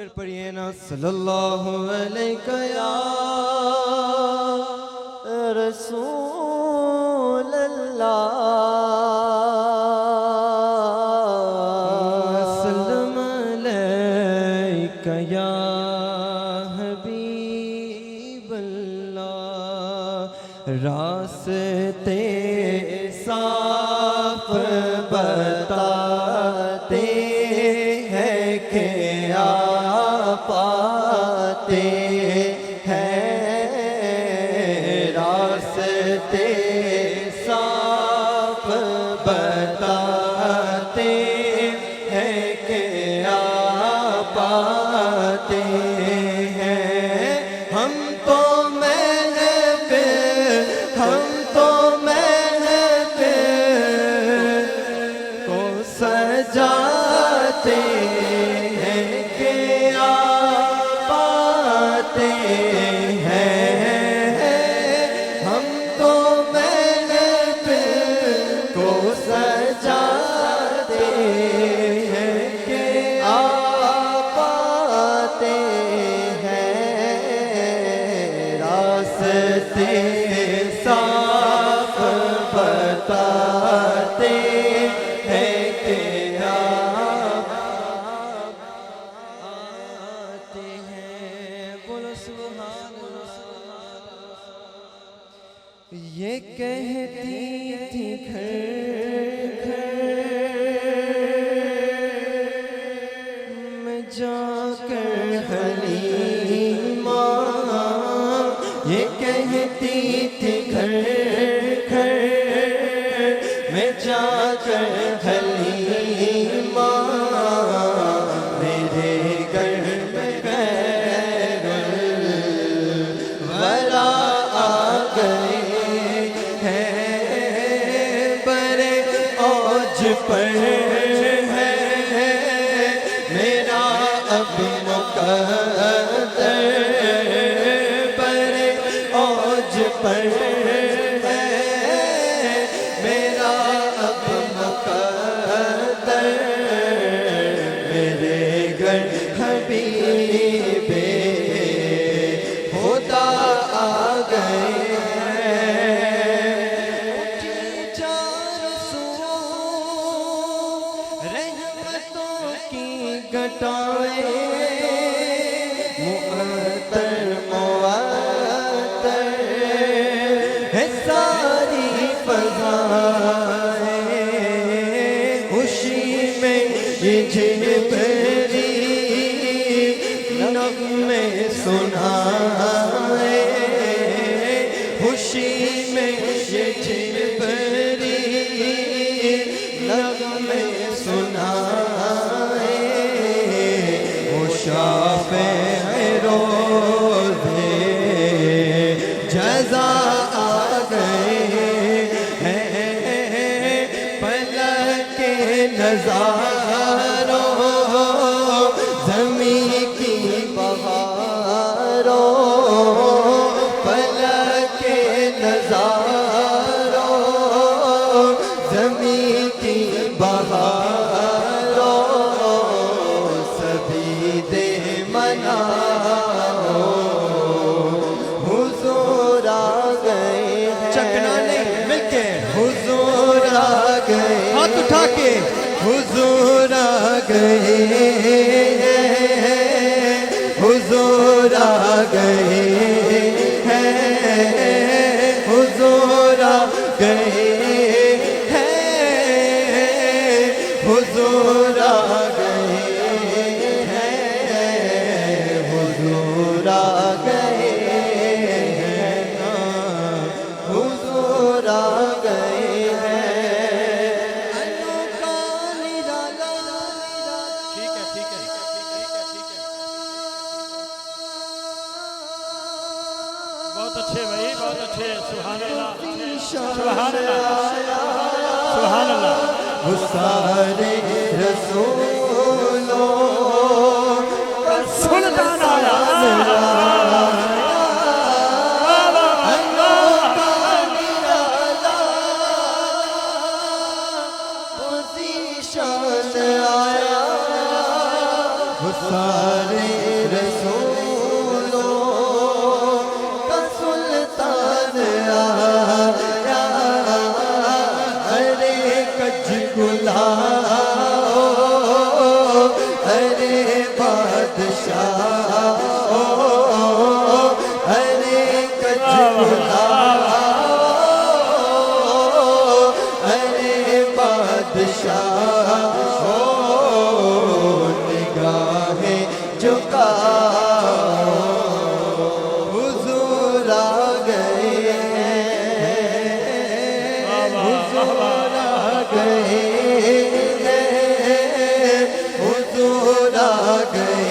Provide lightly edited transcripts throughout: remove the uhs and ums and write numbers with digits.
کر پڑھیے نا صلی اللہ علیہ یا رسول اللہ سلم علیکہ یا حبیب اللہ راستے صاف بتاتے ہیں کہ پاتے ہیں راستے صاف بتاتے ہیں کہ پاتے ہیں ہم تو محب کو سجاتے صاف بتاتے ہیں کہ آتے ہیں بولو سبحان اللہ یہ کہتی تھی گھر میں جا کر حلیمہ یہ کہتی تھی گھر میں جا کر حلیمہ میرے گھر میں غیر الورا آ گئے ہیں بڑے اوج پر ہے میرا اب مقدر پر ہے میرا اب مقدر میرے گھر حبیب خدا آ گئے رحمتوں کی گٹائیں خوشی میں یہ جبری نغمے سنائے خوشی میں یہ جبری نغمے سنائے وہ شافع روز جزا آ گئے نظاروں زمین کی بہاروں فلک کے نظاروں زمین کی بہاروں سبھی دے مناؤ حضور آ گئے چکنا نہیں مل کے حضور آ گئے ہاتھ اٹھا کے حضور آ گئے حضور آ گئے ہیں حضور آ گئے ہیں حضور آ گئے ہیں حضور آ گئے ہیں حضور آ گئے بہت اچھے بھائی بہت اچھے سبحان اللہ سبحان اللہ سبحان اللہ وہ سارے رسولوں کا سلطان آیا سارے بادشاہ ہو نگاہیں جھکا حضور آ گئے حضور آ گئے حضور آ گئے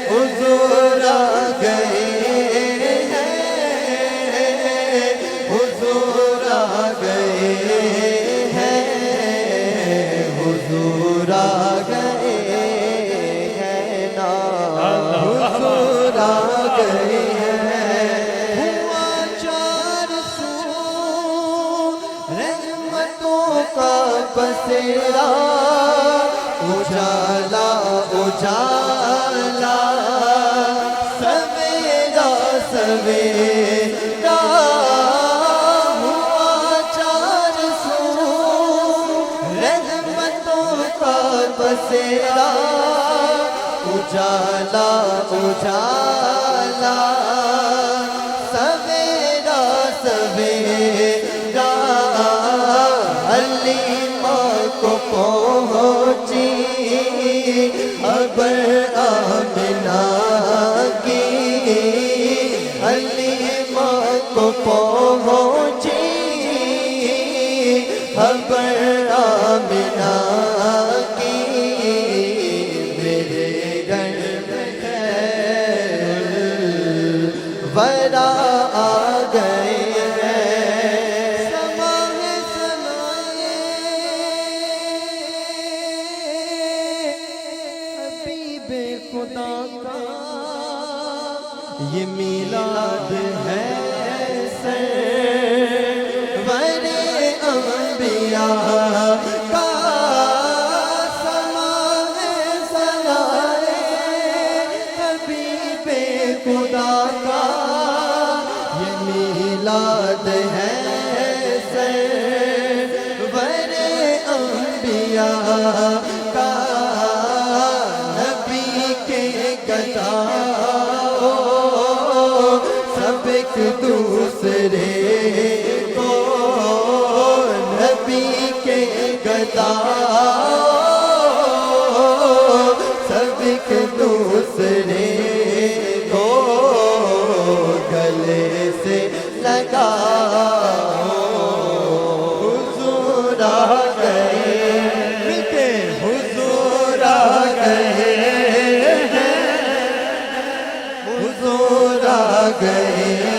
حضور آ گئے حضور آ گئے حضور آ گئے ہیں نا حضور آ گئے ہیں ہوا چار سو رحمتوں کا بسیرا اجالا اجالا سویرا سویرا ہوا چار سو رحمتوں کا بسیرا اجالا اجالا سویرا سویرا حلیمہ کو پہنچی خبر آمنہ کی حلیمہ کو پہنچی خبر آمنہ کی میرے گھر میں خیر ورا آ گئے خدا کا یہ میلاد ہے سرور انبیاء کا سماع سنائے حبیب خدا کا یہ میلاد ہے سرور انبیاء کا سب ایک دوسرے کو نبی کے گدا سب ایک دوسرے کو گلے سے لگا حضور آ گئے مل کے حضور آ گئے حضور آ گئے